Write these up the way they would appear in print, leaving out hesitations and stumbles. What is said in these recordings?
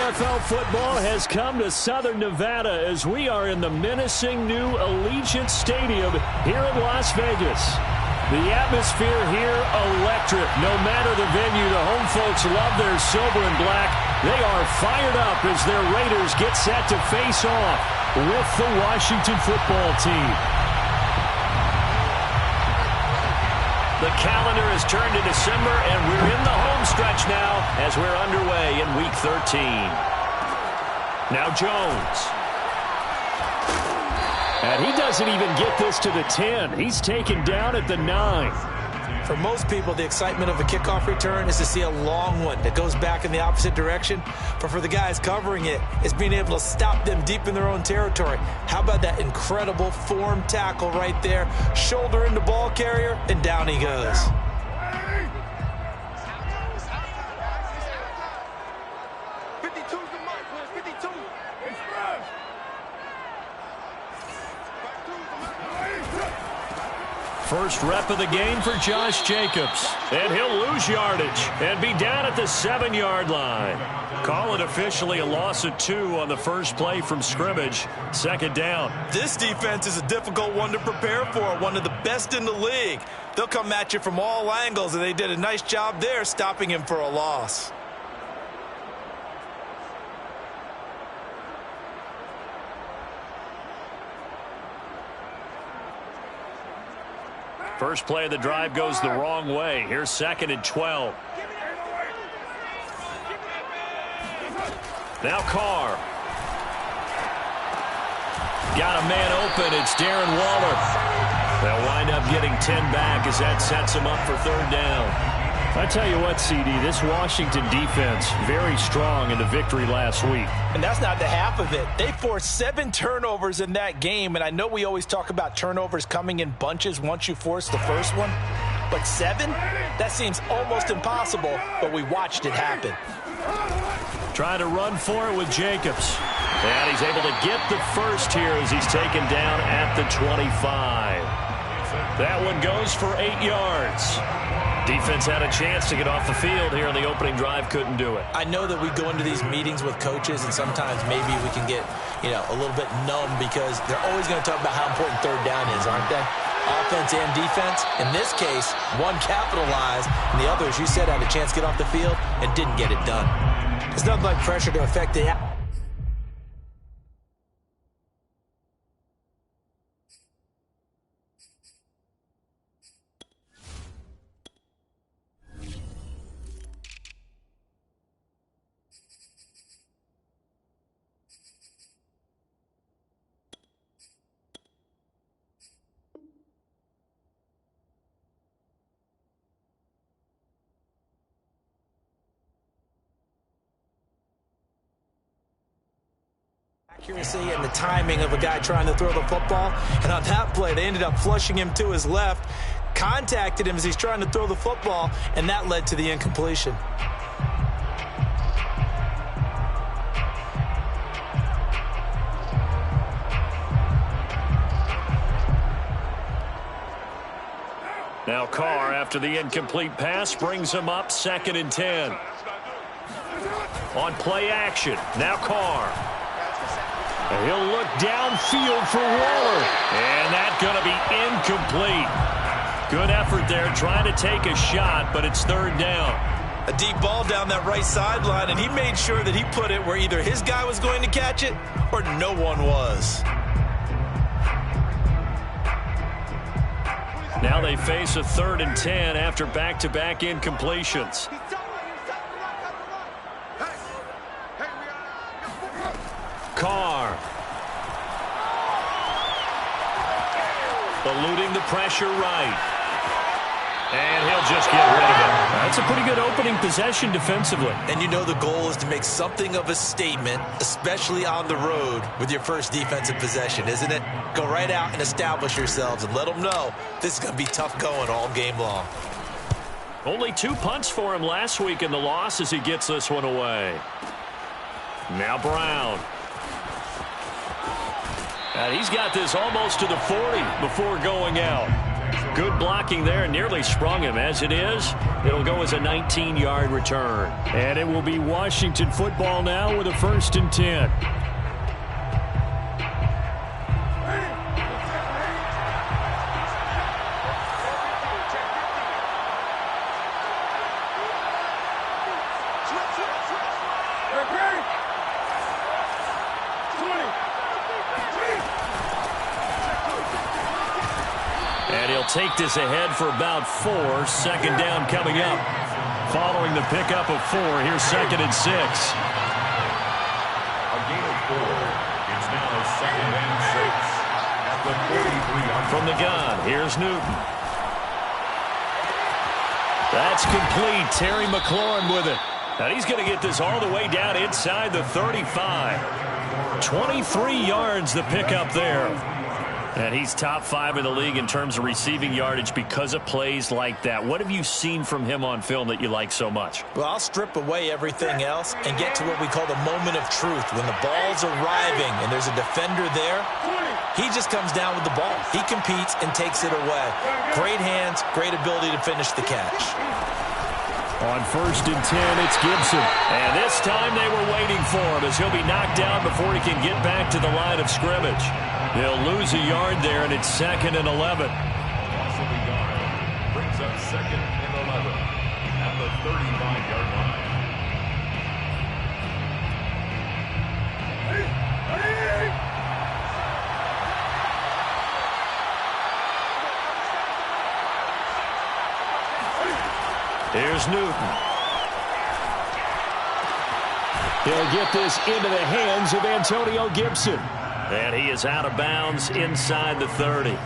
NFL football has come to Southern Nevada as we are in the menacing new Allegiant Stadium here in Las Vegas. The atmosphere here electric. No matter the venue, the home folks love their silver and black. They are fired up as their Raiders get set to face off with the Washington football team. The calendar has turned to December, and we're in the home stretch now as we're underway in Week 13. Now Jones. And he doesn't even get this to the 10. He's taken down at the 9. For most people, the excitement of a kickoff return is to see a long one that goes back in the opposite direction. But for the guys covering it, it's being able to stop them deep in their own territory. How about that incredible form tackle right there? Shoulder in the ball carrier, and down he goes. First rep of the game for Josh Jacobs. And he'll lose yardage and be down at the 7-yard line. Call it officially a loss of 2 on the first play from scrimmage. Second down. This defense is a difficult one to prepare for, one of the best in the league. They'll come at you from all angles, and they did a nice job there stopping him for a loss. First play of the drive goes the wrong way. Here's 2nd and 12. Now Carr. Got a man open. It's Darren Waller. They'll wind up getting 10 back as that sets him up for 3rd down. I tell you what, CD, this Washington defense, very strong in the victory last week. And that's not the half of it. They forced 7 turnovers in that game, and I know we always talk about turnovers coming in bunches once you force the first one. But 7? That seems almost impossible, but we watched it happen. Trying to run for it with Jacobs. And he's able to get the first here as he's taken down at the 25. That one goes for 8 yards. Defense had a chance to get off the field here in the opening drive, couldn't do it. I know that we go into these meetings with coaches, and sometimes maybe we can get, a little bit numb because they're always going to talk about how important 3rd down is, aren't they? Offense and defense. In this case, one capitalized, and the other, as you said, had a chance to get off the field and didn't get it done. There's nothing like pressure to affect the accuracy and the timing of a guy trying to throw the football. And on that play, they ended up flushing him to his left, contacted him as he's trying to throw the football, and that led to the incompletion. Now Carr, after the incomplete pass, brings him up 2nd and 10. On play action, now Carr. And he'll look downfield for Waller. And that's going to be incomplete. Good effort there trying to take a shot, but it's 3rd down. A deep ball down that right sideline, and he made sure that he put it where either his guy was going to catch it or no one was. Now they face a 3rd and 10 after back-to-back incompletions. Carr. Eluding the pressure right. And he'll just get rid of it. That's a pretty good opening possession defensively. And you know the goal is to make something of a statement, especially on the road with your first defensive possession, isn't it? Go right out and establish yourselves and let them know this is going to be tough going all game long. Only 2 punts for him last week in the loss as he gets this one away. Now Brown. And he's got this almost to the 40 before going out. Good blocking there, nearly sprung him. As it is, it'll go as a 19-yard return. And it will be Washington football now with a 1st and 10. And he'll take this ahead for about 4. 2nd down coming up. Following the pickup of 4, here's 2nd and 6. A gain of 4. It's now 2nd and 6. At the 43-yard from the gun, here's Newton. That's complete. Terry McLaurin with it. And he's going to get this all the way down inside the 35. 23 yards the pickup there. And he's top 5 in the league in terms of receiving yardage because of plays like that. What have you seen from him on film that you like so much? Well, I'll strip away everything else and get to what we call the moment of truth. When the ball's arriving and there's a defender there, he just comes down with the ball. He competes and takes it away. Great hands, great ability to finish the catch. On 1st and 10, it's Gibson. And this time they were waiting for him as he'll be knocked down before he can get back to the line of scrimmage. They'll lose a yard there, and it's 2nd and 11. Loss of a yard brings up 2nd and 11 at the 35-yard line. Here's Newton. He'll get this into the hands of Antonio Gibson. And he is out of bounds inside the 30.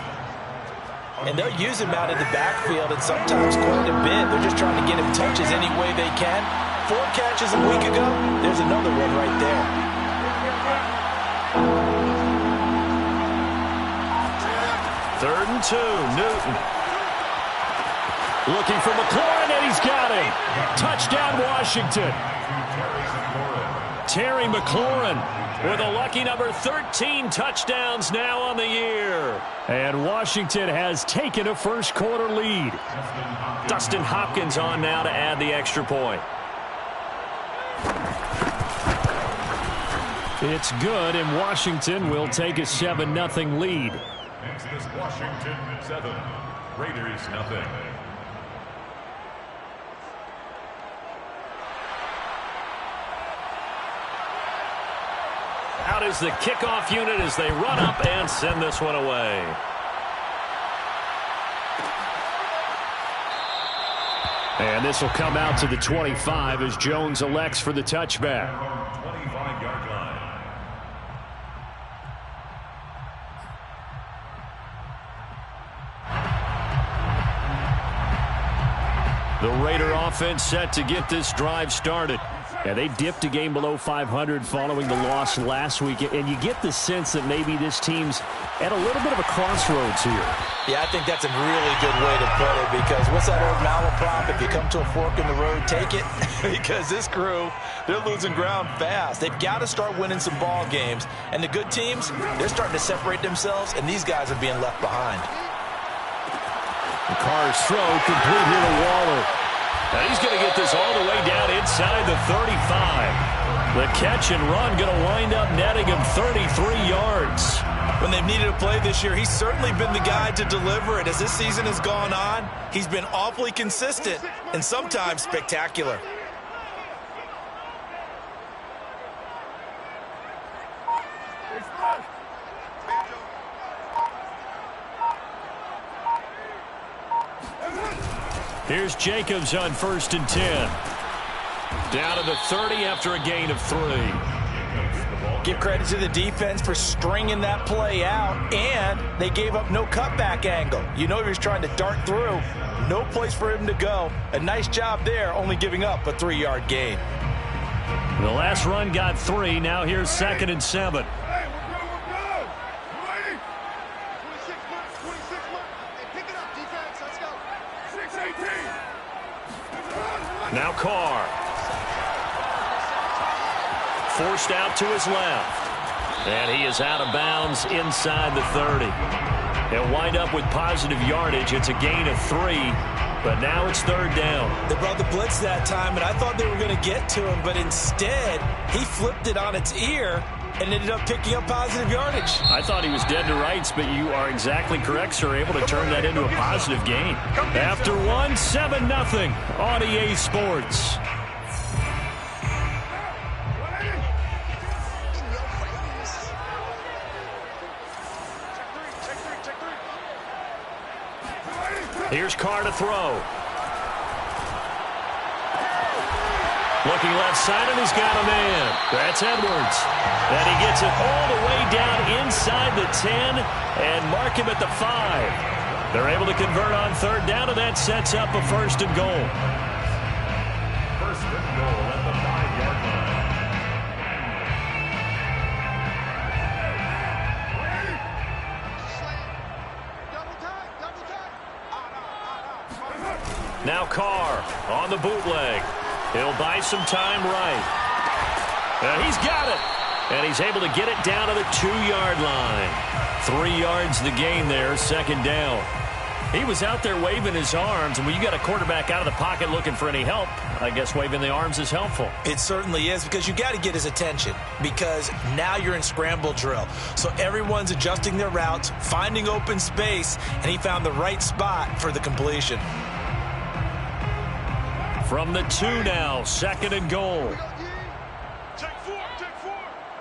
And they'll use him out in the backfield and sometimes quite a bit. They're just trying to get him touches any way they can. 4 catches a week ago. There's another one right there. Third and 2, Newton. Looking for McLaurin, and he's got him. Touchdown, Washington. Terry McLaurin with a lucky number 13 touchdowns now on the year. And Washington has taken a first-quarter lead. Dustin Hopkins on now to add the extra point. It's good, and Washington will take a 7-0 lead. Exodus Washington 7, Raiders 0. Out is the kickoff unit as they run up and send this one away. And this will come out to the 25 as Jones elects for the touchback. 25-yard line. The Raider offense set to get this drive started. And they dipped a game below 500 following the loss last week. And you get the sense that maybe this team's at a little bit of a crossroads here. Yeah, I think that's a really good way to put it, because what's that old malaprop? If you come to a fork in the road, take it. Because this crew, they're losing ground fast. They've got to start winning some ball games. And the good teams, they're starting to separate themselves, and these guys are being left behind. The Carr's throw complete here to Waller. And he's going to get this all the way down inside the 35. The catch and run going to wind up netting him 33 yards. When they've needed a play this year, he's certainly been the guy to deliver it. As this season has gone on, he's been awfully consistent and sometimes spectacular. Here's Jacobs on 1st and 10. Down to the 30 after a gain of 3. Give credit to the defense for stringing that play out, and they gave up no cutback angle. You know he was trying to dart through. No place for him to go. A nice job there, only giving up a 3-yard gain. The last run got 3. Now here's 2nd and 7. Now Carr. Forced out to his left. And he is out of bounds inside the 30. He'll wind up with positive yardage. It's a gain of 3, but now it's third down. They brought the blitz that time, and I thought they were going to get to him, but instead he flipped it on its ear and ended up picking up positive yardage. I thought he was dead to rights, but you are exactly correct, sir. Able to turn that into a positive gain. After 1, 7-0 on EA Sports. Here's Carr to throw. Looking left side, and he's got a man. That's Edwards. And he gets it all the way down inside the 10 and mark him at the 5. They're able to convert on third down, and that sets up a first and goal. First and goal at the 5-yard line. Now Carr on the bootleg. He'll buy some time right. And he's got it. And he's able to get it down to the 2-yard line. 3 yards the gain there, second down. He was out there waving his arms, and when you got a quarterback out of the pocket looking for any help, I guess waving the arms is helpful. It certainly is, because you got to get his attention, because now you're in scramble drill. So everyone's adjusting their routes, finding open space, and he found the right spot for the completion. From the 2 now, second and goal. Take 4.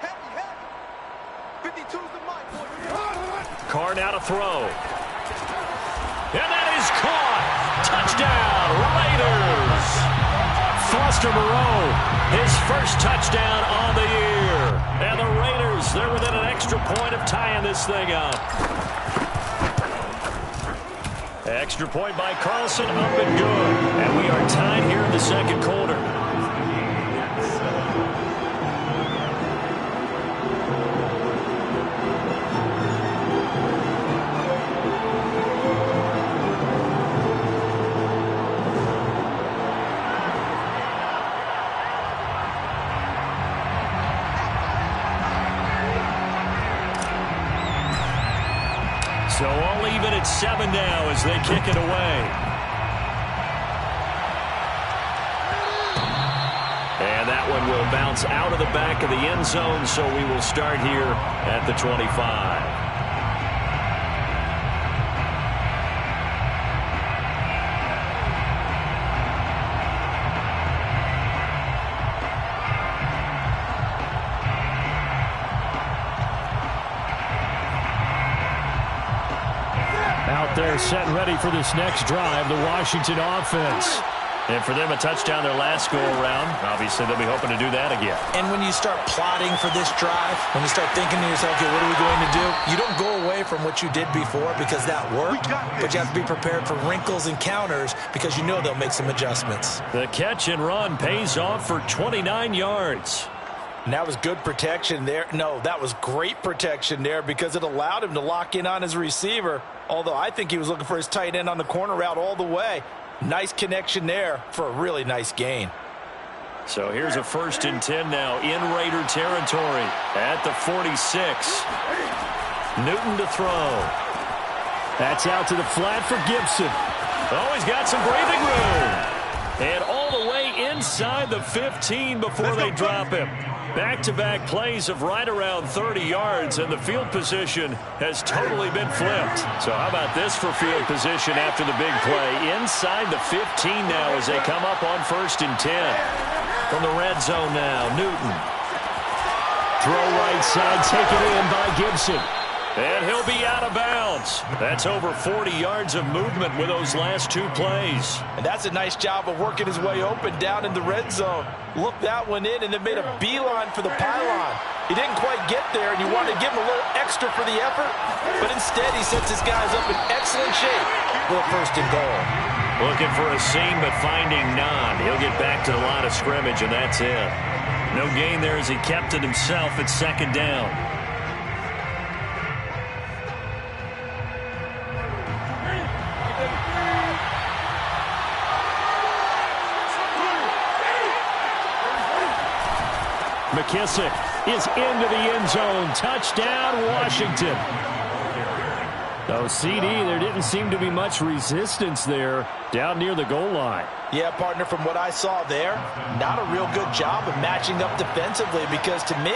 Heavy. 52's the mic, boy. Carr now to throw. And that is caught. Touchdown, Raiders. Foster Moreau, his first touchdown on the year. And the Raiders, they're within an extra point of tying this thing up. Extra point by Carlson, up and good. And we are tied here in the second quarter. So all even at 7 now as they kick it away. And that one will bounce out of the back of the end zone, so we will start here at the 25. They're set and ready for this next drive, the Washington offense. And for them, a touchdown their last go-around. Obviously, they'll be hoping to do that again. And when you start plotting for this drive, when you start thinking to yourself, okay, what are we going to do? You don't go away from what you did before because that worked, but you have to be prepared for wrinkles and counters because you know they'll make some adjustments. The catch and run pays off for 29 yards. And that was good protection there. No, that was great protection there because it allowed him to lock in on his receiver, although I think he was looking for his tight end on the corner route all the way. Nice connection there for a really nice gain. So here's a 1st and 10 now in Raider territory at the 46. Newton to throw. That's out to the flat for Gibson. Oh, he's got some breathing room. And all the way inside the 15 before they drop him. Back-to-back plays of right around 30 yards, and the field position has totally been flipped. So how about this for field position after the big play? Inside the 15 now as they come up on 1st and 10. From the red zone now, Newton. Throw right side, taken in by Gibson. And he'll be out of bounds. That's over 40 yards of movement with those last 2 plays. And that's a nice job of working his way open down in the red zone. Looked that one in and then made a beeline for the pylon. He didn't quite get there, and you wanted to give him a little extra for the effort. But instead, he sets his guys up in excellent shape for a 1st and goal. Looking for a seam, but finding none. He'll get back to the line of scrimmage, and that's it. No gain there as he kept it himself at 2nd down. McKissick is into the end zone. Touchdown, Washington. Oh, CD, there didn't seem to be much resistance there down near the goal line. Yeah, partner, from what I saw there, not a real good job of matching up defensively because to me,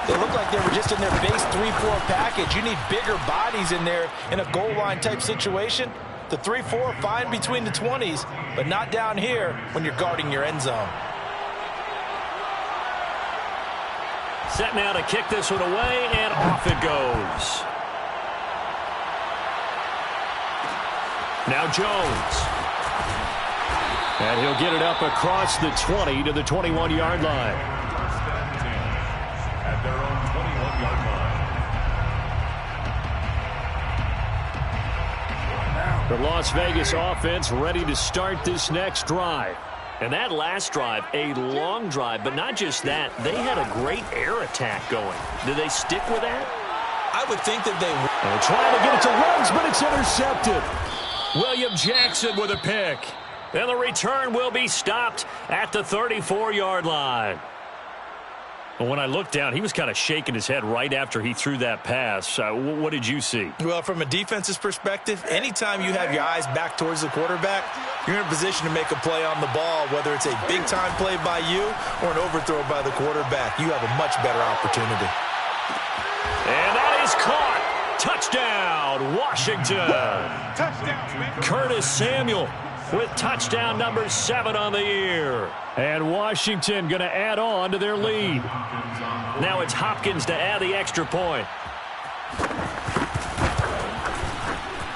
they looked like they were just in their base 3-4 package. You need bigger bodies in there in a goal line type situation. The 3-4, fine between the 20s, but not down here when you're guarding your end zone. Set now to kick this one away, and off it goes. Now Jones. And he'll get it up across the 20 to the 21-yard line. At their own 21-yard line. The Las Vegas offense ready to start this next drive. And that last drive, a long drive, but not just that. They had a great air attack going. Did they stick with that? I would think that they would. And trying to get it to Ruggs, but it's intercepted. William Jackson with a pick. And the return will be stopped at the 34-yard line. But when I looked down, he was kind of shaking his head right after he threw that pass. What did you see? Well, from a defense's perspective, anytime you have your eyes back towards the quarterback, you're in a position to make a play on the ball, whether it's a big-time play by you or an overthrow by the quarterback. You have a much better opportunity. And that is caught. Touchdown, Washington. Touchdown, Curtis Samuel with touchdown number 7 on the year. And Washington going to add on to their lead. Now it's Hopkins to add the extra point.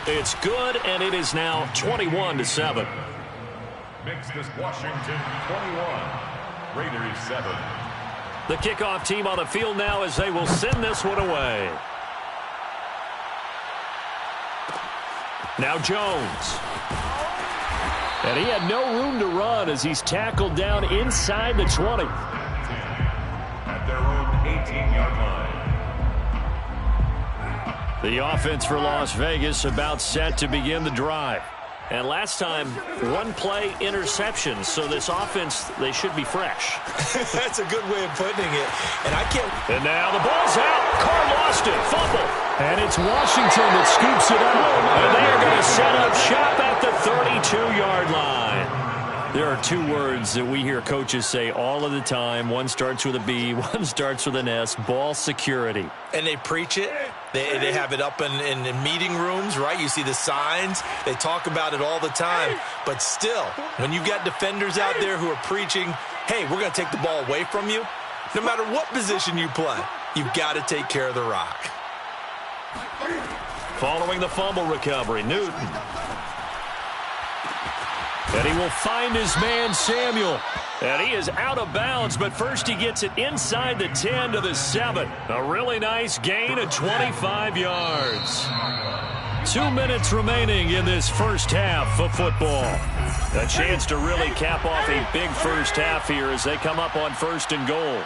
It's good, and it is now 21-7. Makes this Washington 21, Raiders 7. The kickoff team on the field now as they will send this one away. Now Jones. And he had no room to run as he's tackled down inside the 20. At their own 18-yard line. The offense for Las Vegas about set to begin the drive. And last time, one play interception. So this offense, they should be fresh. That's a good way of putting it. And I can't. And now the ball's out. Carr lost it. Fumble. And it's Washington that scoops it up. And they are going to set up shop at the 32-yard line. There are two words that we hear coaches say all of the time. One starts with a B, one starts with an S. Ball security. And they preach it. They have it up in meeting rooms, right? You see the signs. They talk about it all the time. But still, when you've got defenders out there who are preaching, hey, we're going to take the ball away from you, no matter what position you play, you've got to take care of the rock. Following the fumble recovery, Newton. And he will find his man, Samuel. And he is out of bounds, but first he gets it inside the 10 to the 7. A really nice gain of 25 yards. 2 minutes remaining in this first half of football. A chance to really cap off a big first half here as they come up on 1st and goal.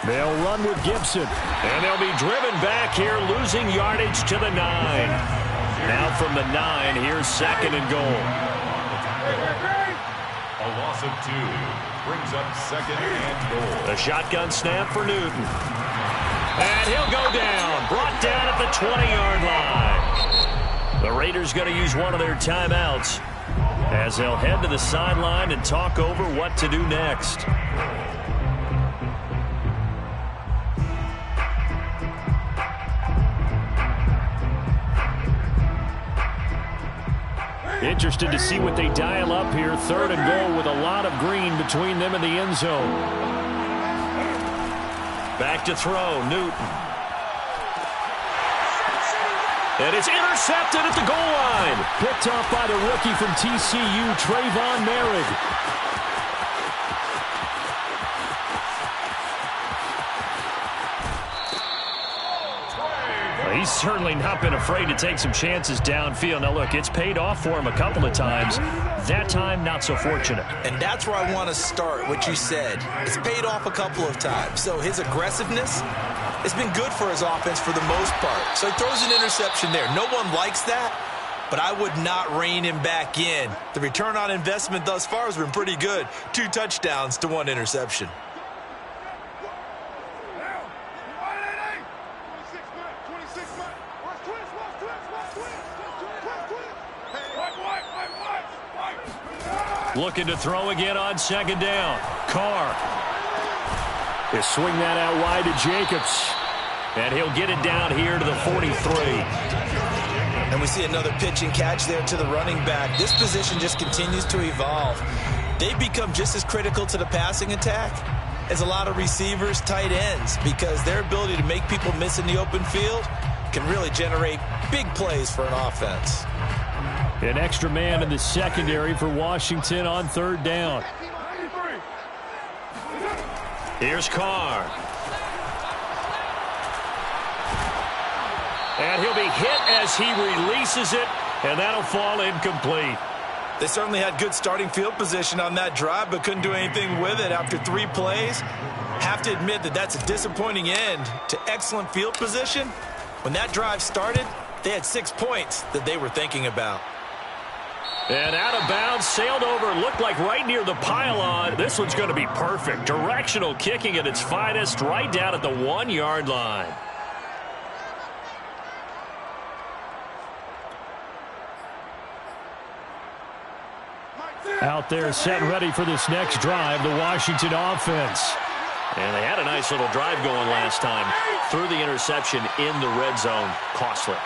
They'll run with Gibson. And they'll be driven back here, losing yardage to the 9. Now from the 9, here's 2nd and goal. A loss of 2 brings up 2nd and goal. The shotgun snap for Newton. And he'll go down, brought down at the 20-yard line. The Raiders going to use one of their timeouts as they'll head to the sideline and talk over what to do next. Interested to see what they dial up here. 3rd and goal with a lot of green between them and the end zone. Back to throw, Newton. And it's intercepted at the goal line. Picked off by the rookie from TCU, Trayvon Merrick. He's certainly not been afraid to take some chances downfield. Now, look, it's paid off for him a couple of times. That time, not so fortunate. And that's where I want to start, what you said. It's paid off a couple of times. So his aggressiveness, it's been good for his offense for the most part. So he throws an interception there. No one likes that. but I would not rein him back in. The return on investment thus far has been pretty good. 2 touchdowns to 1 interception. Looking to throw again on 2nd down. Carr. He'll swing that out wide to Jacobs. And he'll get it down here to the 43. And we see another pitch and catch there to the running back. This position just continues to evolve. They've become just as critical to the passing attack as a lot of receivers, tight ends, because their ability to make people miss in the open field can really generate big plays for an offense. An extra man in the secondary for Washington on 3rd down. Here's Carr. And he'll be hit as he releases it, and that'll fall incomplete. They certainly had good starting field position on that drive, but couldn't do anything with it after 3 plays. Have to admit that that's a disappointing end to excellent field position. When that drive started, they had 6 points that they were thinking about. And out of bounds, sailed over, looked like right near the pylon. This one's going to be perfect. Directional kicking at its finest, right down at the 1-yard line. Out there set and ready for this next drive, the Washington offense. And they had a nice little drive going last time. Threw the interception in the red zone. Costly.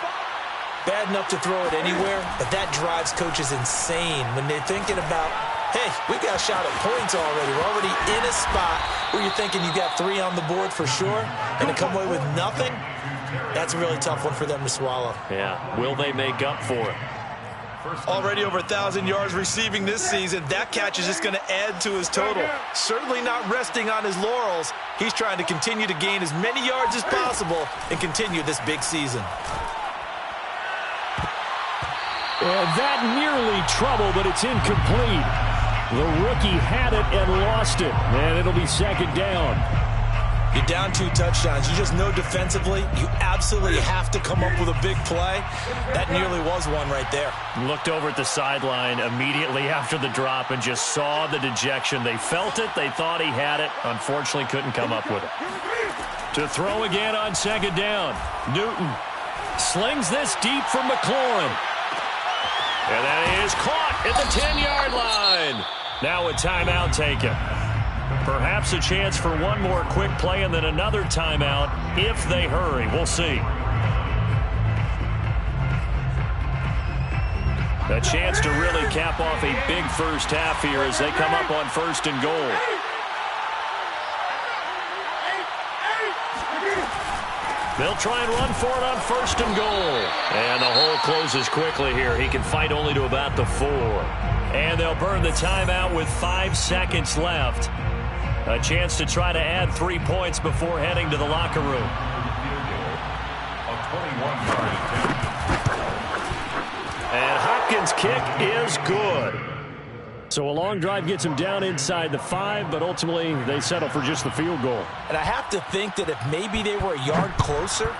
Bad enough to throw it anywhere, but that drives coaches insane when they're thinking about, hey, we got a shot at points already. We're already in a spot where you're thinking you got 3 on the board for sure, and to come away with nothing, that's a really tough one for them to swallow. Yeah, will they make up for it? Already over 1,000 yards receiving this season. That catch is just going to add to his total. Certainly not resting on his laurels. He's trying to continue to gain as many yards as possible and continue this big season. And that nearly trouble, but it's incomplete. The rookie had it and lost it. And it'll be 2nd down. You're down 2 touchdowns. You just know defensively you absolutely have to come up with a big play. That nearly was one right there. Looked over at the sideline immediately after the drop and just saw the dejection. They felt it. They thought he had it. Unfortunately, couldn't come up with it. To throw again on 2nd down. Newton slings this deep from McLaurin. And that is caught at the 10-yard line. Now a timeout taken. Perhaps a chance for one more quick play and then another timeout if they hurry. We'll see. A chance to really cap off a big first half here as they come up on 1st and goal. They'll try and run for it on 1st and goal. And the hole closes quickly here. He can fight only to about the 4. And they'll burn the timeout with 5 seconds left. A chance to try to add 3 points before heading to the locker room. And Hopkins' kick is good. So a long drive gets him down inside the 5, but ultimately they settle for just the field goal. And I have to think that if maybe they were a yard closer,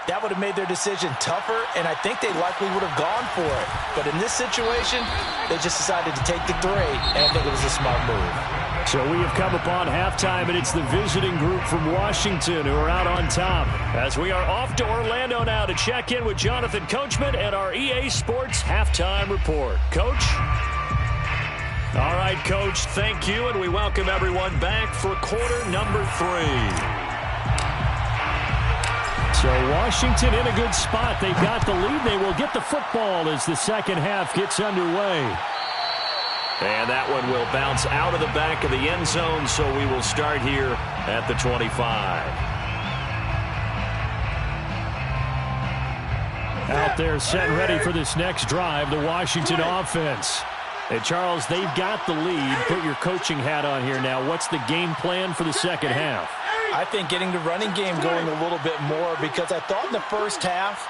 that would have made their decision tougher, and I think they likely would have gone for it. But in this situation, they just decided to take the 3, and I think it was a smart move. So we have come upon halftime, and it's the visiting group from Washington who are out on top. As we are off to Orlando now to check in with Jonathan Coachman and our EA Sports Halftime Report. Coach? All right, Coach, thank you, and we welcome everyone back for quarter number 3. So Washington in a good spot. They've got the lead. They will get the football as the second half gets underway. And that one will bounce out of the back of the end zone, so we will start here at the 25. Out there set and ready for this next drive, the Washington offense. And Charles, they've got the lead. Put your coaching hat on here now. What's the game plan for the second half? I think getting the running game going a little bit more, because I thought in the first half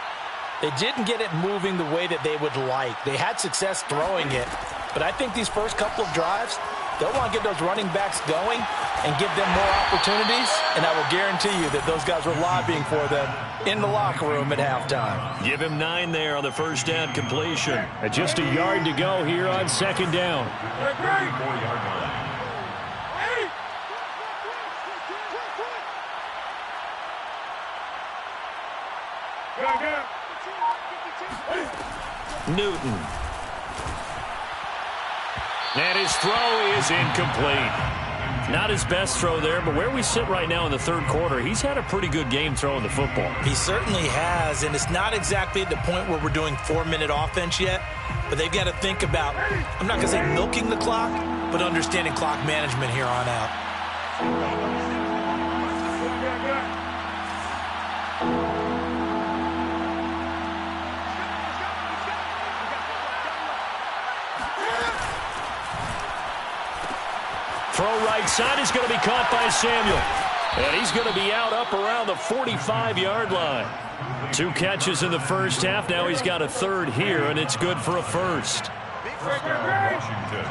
they didn't get it moving the way that they would like. They had success throwing it, but I think these first couple of drives, they'll want to get those running backs going and give them more opportunities, and I will guarantee you that those guys were lobbying for them in the locker room at halftime. Give him 9 there on the first down completion. And just a yard to go here on second down. 34-yard line. Newton. And his throw is incomplete. Not his best throw there, but where we sit right now in the third quarter, he's had a pretty good game throwing the football. He certainly has, and it's not exactly at the point where we're doing 4-minute offense yet, but they've got to think about, I'm not going to say milking the clock, but understanding clock management here on out. Throw right side is going to be caught by Samuel. And he's going to be out up around the 45-yard line. 2 catches in the first half. Now he's got a third here, and it's good for a first. Washington.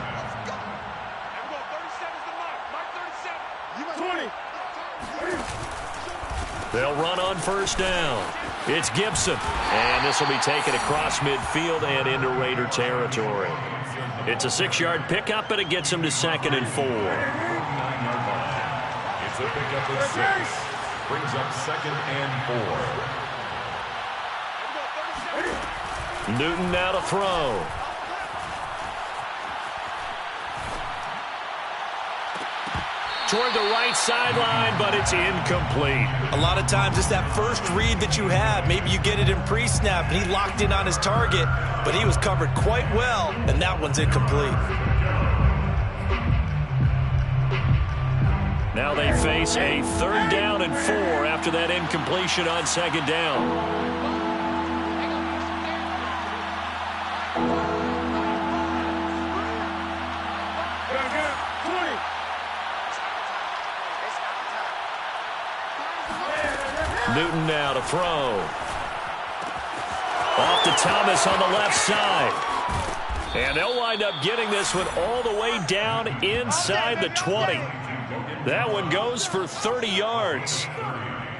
They'll run on first down. It's Gibson. And this will be taken across midfield and into Raider territory. It's a 6-yard pickup, but it gets him to 2nd and 4. 9-yard line. It's a pickup of 6. Brings up 2nd and 4. Newton now to throw. Toward the right sideline, but it's incomplete. A lot of times it's that first read that you have. Maybe you get it in pre-snap, and he locked in on his target, but he was covered quite well, and that one's incomplete. Now they face a 3rd down and 4 after that incompletion on 2nd down. Newton now to throw. Off to Thomas on the left side. And they'll wind up getting this one all the way down inside the 20. That one goes for 30 yards.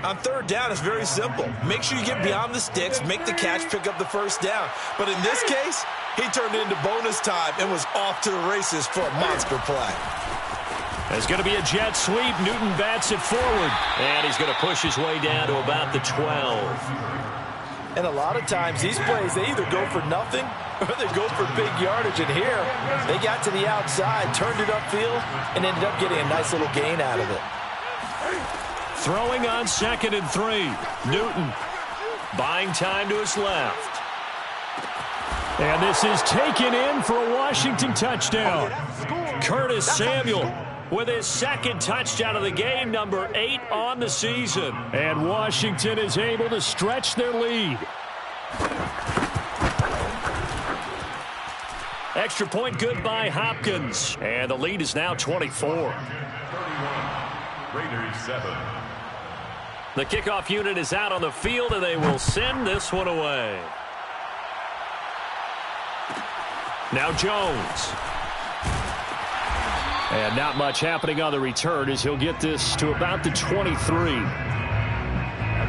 On 3rd down, it's very simple. Make sure you get beyond the sticks, make the catch, pick up the first down. But in this case, he turned it into bonus time and was off to the races for a monster play. There's going to be a jet sweep. Newton bats it forward. And he's going to push his way down to about the 12. And a lot of times, these plays, they either go for nothing or they go for big yardage. And here, they got to the outside, turned it upfield, and ended up getting a nice little gain out of it. Throwing on 2nd and 3. Newton buying time to his left. And this is taken in for a Washington touchdown. Curtis Samuel with his 2nd touchdown of the game, number 8 on the season. And Washington is able to stretch their lead. Extra point good by Hopkins. And the lead is now 24. 31. Raiders 7. The kickoff unit is out on the field, and they will send this one away. Now Jones. And not much happening on the return as he'll get this to about the 23. At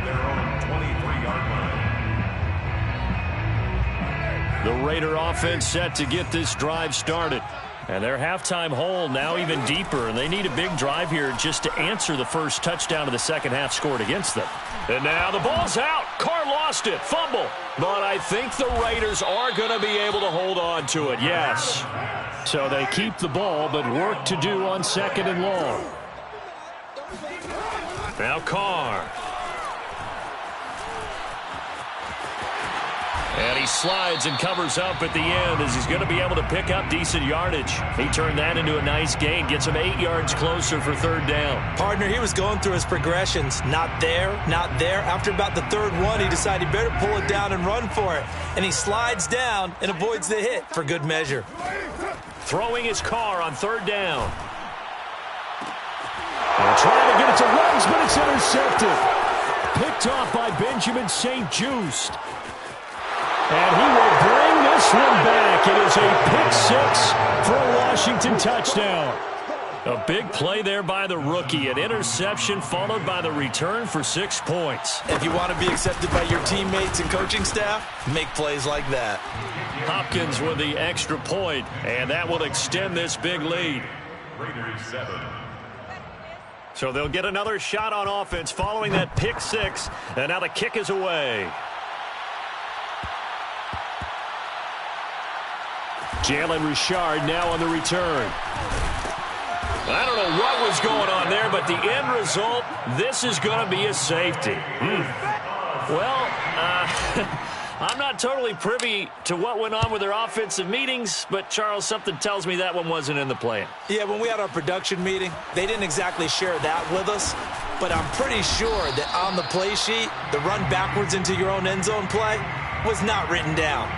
their own 23-yard line. The Raider offense set to get this drive started. And their halftime hole now even deeper, and they need a big drive here just to answer the first touchdown of the second half scored against them. And now the ball's out. Carr lost it. Fumble. But I think the Raiders are going to be able to hold on to it, yes. So they keep the ball, but work to do on 2nd and long. Now Carr. And he slides and covers up at the end as he's going to be able to pick up decent yardage. He turned that into a nice gain, gets him 8 yards closer for 3rd down. Partner, he was going through his progressions. Not there, not there. After about the 3rd one, he decided he better pull it down and run for it. And he slides down and avoids the hit for good measure. Throwing his car on 3rd down. And trying to get it to Ruggs, but it's intercepted. Picked off by Benjamin St. Juste. And he will bring this one back. It is a pick six for a Washington touchdown. A big play there by the rookie. An interception followed by the return for 6 points. If you want to be accepted by your teammates and coaching staff, make plays like that. Hopkins with the extra point, and that will extend this big lead. Raiders 7. So they'll get another shot on offense following that pick six, and now the kick is away. Jalen Richard now on the return. I don't know what was going on there, but the end result, this is going to be a safety. Well, I'm not totally privy to what went on with their offensive meetings, but, Charles, something tells me that one wasn't in the plan. Yeah, when we had our production meeting, they didn't exactly share that with us, but I'm pretty sure that on the play sheet, the run backwards into your own end zone play was not written down.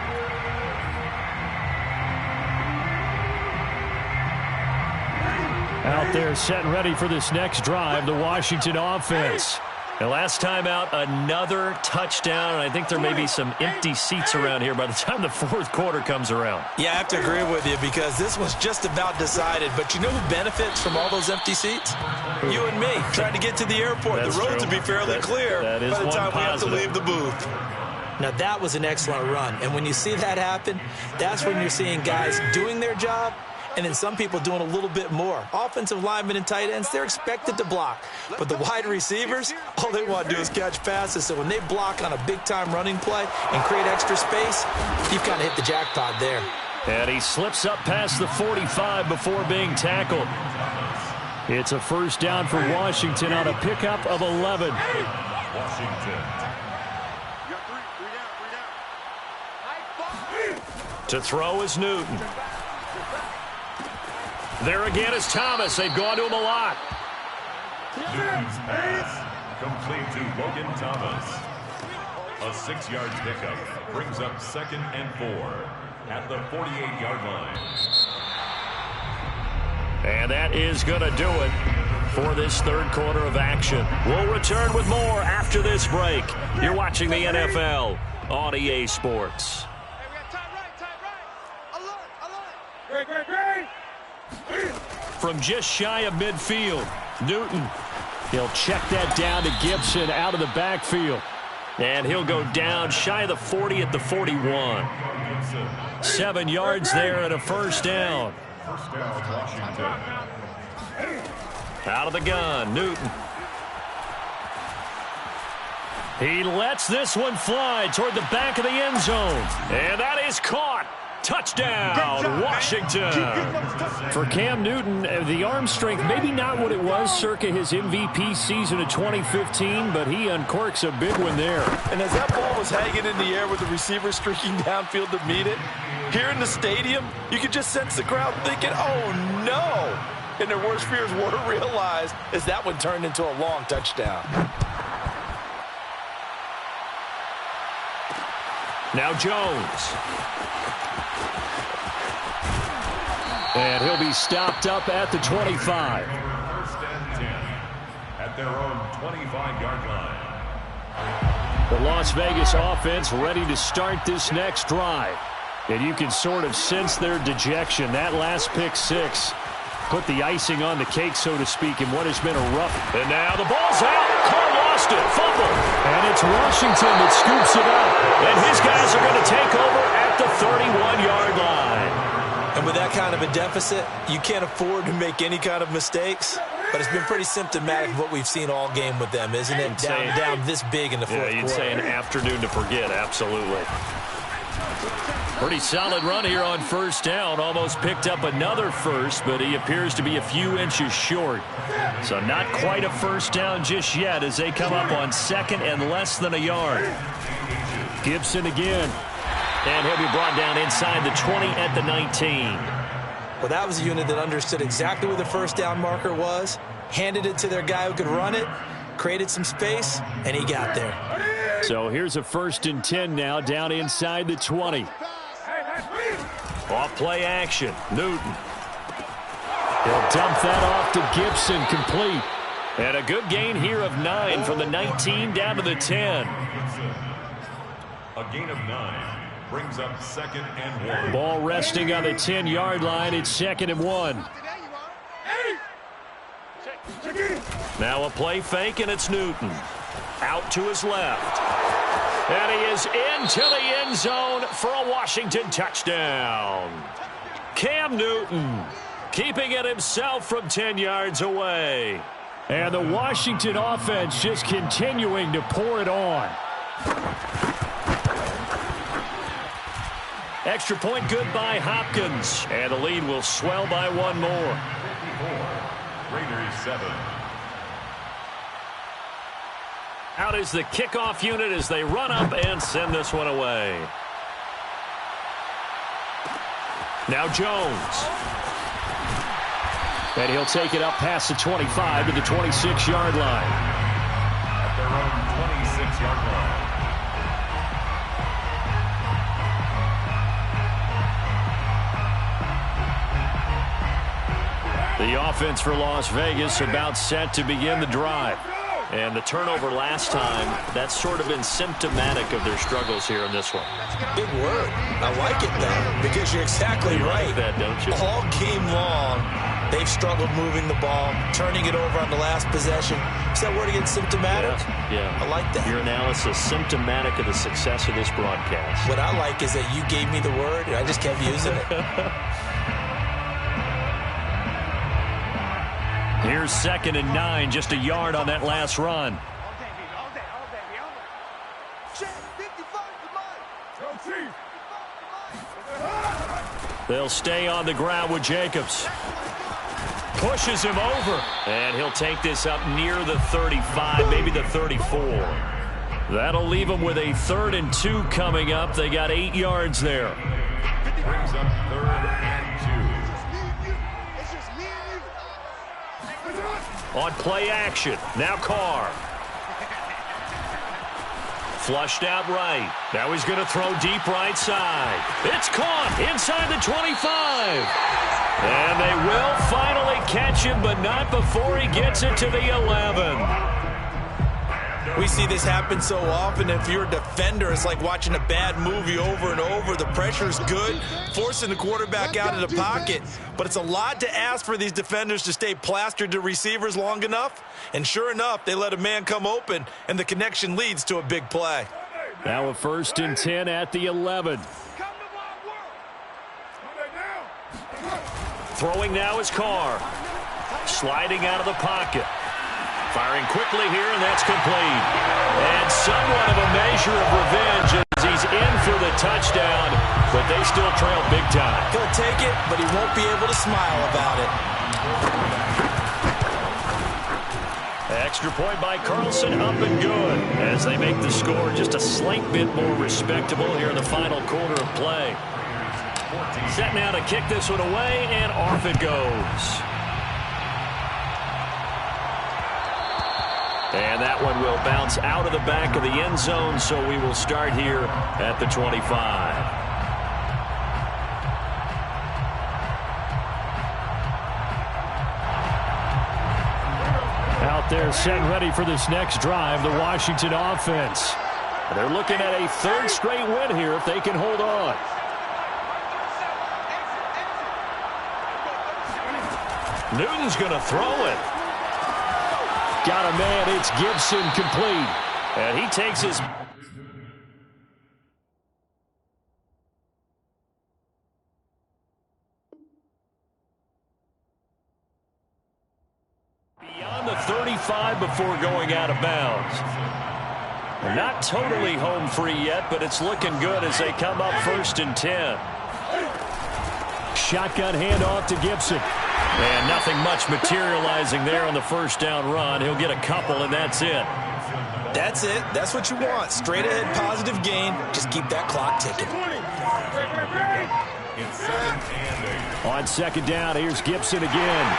Out there set and ready for this next drive, the Washington offense. And last time out, another touchdown. And I think there may be some empty seats around here by the time the fourth quarter comes around. Yeah, I have to agree with you because this was just about decided. But you know who benefits from all those empty seats? You and me, trying to get to the airport. That's the roads true. will be fairly clear by the time we have to leave the booth. Now, that was an excellent run. And when you see that happen, that's when you're seeing guys doing their job and then some people doing a little bit more. Offensive linemen and tight ends, they're expected to block. But the wide receivers, all they want to do is catch passes. So when they block on a big-time running play and create extra space, you've kind of hit the jackpot there. And he slips up past the 45 before being tackled. It's a first down for Washington on a pickup of 11. Washington. To throw is Newton. There again is Thomas. They've gone to him a lot. Newton's pass complete to Logan Thomas. A 6-yard pickup brings up 2nd and 4 at the 48-yard line. And that is going to do it for this third quarter of action. We'll return with more after this break. You're watching the NFL on EA Sports. From just shy of midfield, Newton. He'll check that down to Gibson out of the backfield. And he'll go down shy of the 40 at the 41. 7 yards there and a first down. First down, Washington. Out of the gun, Newton. He lets this one fly toward the back of the end zone. And that is caught. Touchdown, Washington. For Cam Newton, the arm strength, maybe not what it was circa his MVP season of 2015, but he uncorks a big one there. And as that ball was hanging in the air with the receiver streaking downfield to meet it, here in the stadium, you could just sense the crowd thinking, oh, no. And their worst fears were realized as that one turned into a long touchdown. Now Jones. And he'll be stopped up at the 25. First and 10 at their own 25-yard line. The Las Vegas offense ready to start this next drive. And you can sort of sense their dejection. That last pick six put the icing on the cake, so to speak, in what has been a rough. And now the ball's out. Carr lost it. Fumble. And it's Washington that scoops it up. And his guys are going to take over at the 31-yard line. And with that kind of a deficit, you can't afford to make any kind of mistakes. But it's been pretty symptomatic of what we've seen all game with them, isn't it? Down this big in the fourth quarter. Yeah, you'd say an afternoon to forget, absolutely. Pretty solid run here on first down. Almost picked up another first, but he appears to be a few inches short. So not quite a first down just yet as they come up on second and less than a yard. Gibson again. And he'll be brought down inside the 20 at the 19. Well, that was a unit that understood exactly where the first down marker was, handed it to their guy who could run it, created some space, and he got there. So here's a 1st and 10 now down inside the 20. Off play action, Newton. He'll dump that off to Gibson, complete. And a good gain here of 9 from the 19 down to the 10. A gain of 9. brings up 2nd and 1. Ball resting on the 10-yard line. It's 2nd and 1. Now a play fake, and it's Newton. Out to his left. And he is into the end zone for a Washington touchdown. Cam Newton keeping it himself from 10 yards away. And the Washington offense just continuing to pour it on. Extra point good by Hopkins. And the lead will swell by one more. Raiders 7. Out is the kickoff unit as they run up and send this one away. Now Jones. And he'll take it up past the 25 to the 26-yard line. At their own 26-yard line. The offense for Las Vegas about set to begin the drive. And the turnover last time, that's sort of been symptomatic of their struggles here in this one. Big word. I like it, though, because you're exactly right. Like that, don't you? All game long, they've struggled moving the ball, turning it over on the last possession. Is that word again, symptomatic? Yeah. I like that. Your analysis, symptomatic of the success of this broadcast. What I like is that you gave me the word, and I just kept using it. Here's 2nd and 9, just a yard on that last run. They'll stay on the ground with Jacobs. Pushes him over. And he'll take this up near the 35, maybe the 34. That'll leave him with a 3rd and 2 coming up. They got 8 yards there. Brings up 3rd and 2. On play action. Now Carr. Flushed out right. Now he's going to throw deep right side. It's caught inside the 25. And they will finally catch him, but not before he gets it to the 11. We see this happen so often. If you're a defender, it's like watching a bad movie over and over. The pressure's good, forcing the quarterback out of the pocket. But it's a lot to ask for these defenders to stay plastered to receivers long enough. And sure enough, they let a man come open, and the connection leads to a big play. Now a 1st and 10 at the 11. Throwing now is Carr. Sliding out of the pocket. Firing quickly here, and that's complete. And somewhat of a measure of revenge as he's in for the touchdown, but they still trail big time. He'll take it, but he won't be able to smile about it. Extra point by Carlson, up and good, as they make the score just a slight bit more respectable here in the final quarter of play. Set now to kick this one away, and off it goes. And that one will bounce out of the back of the end zone, so we will start here at the 25. Out there set and ready for this next drive, the Washington offense. They're looking at a 3rd straight win here if they can hold on. Newton's going to throw it. Got a man, it's Gibson, complete. And he takes his... beyond the 35 before going out of bounds. They're not totally home free yet, but it's looking good as they come up 1st and 10. Shotgun handoff to Gibson. And nothing much materializing there on the 1st down run. He'll get a couple, and that's it. That's it. That's what you want. Straight ahead, positive gain. Just keep that clock ticking. On 2nd down, here's Gibson again.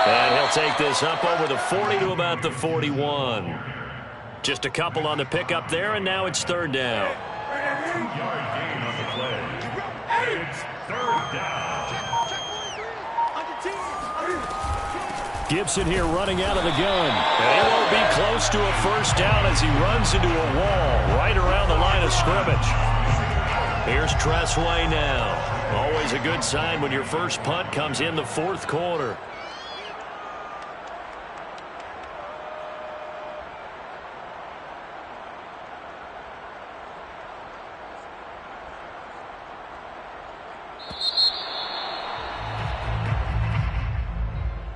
And he'll take this up over the 40 to about the 41. Just a couple on the pickup there, and now it's 3rd down. 2-yard gain on the play. It's 3rd down. Gibson here running out of the gun. And he won't be close to a 1st down as he runs into a wall right around the line of scrimmage. Here's Tressway now. Always a good sign when your first punt comes in the fourth quarter.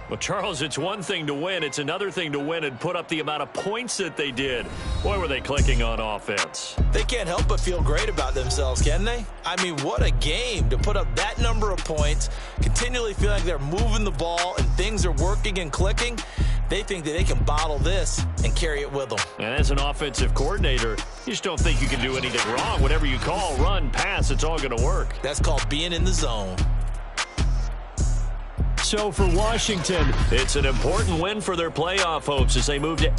Well, Charles, it's one thing to win. It's another thing to win and put up the amount of points that they did. Boy, were they clicking on offense. They can't help but feel great about themselves, can they? I mean, what a game to put up that number of points, continually feel like they're moving the ball and things are working and clicking. They think that they can bottle this and carry it with them. And as an offensive coordinator, you just don't think you can do anything wrong. Whatever you call, run, pass, it's all going to work. That's called being in the zone. So for Washington, it's an important win for their playoff hopes as they move to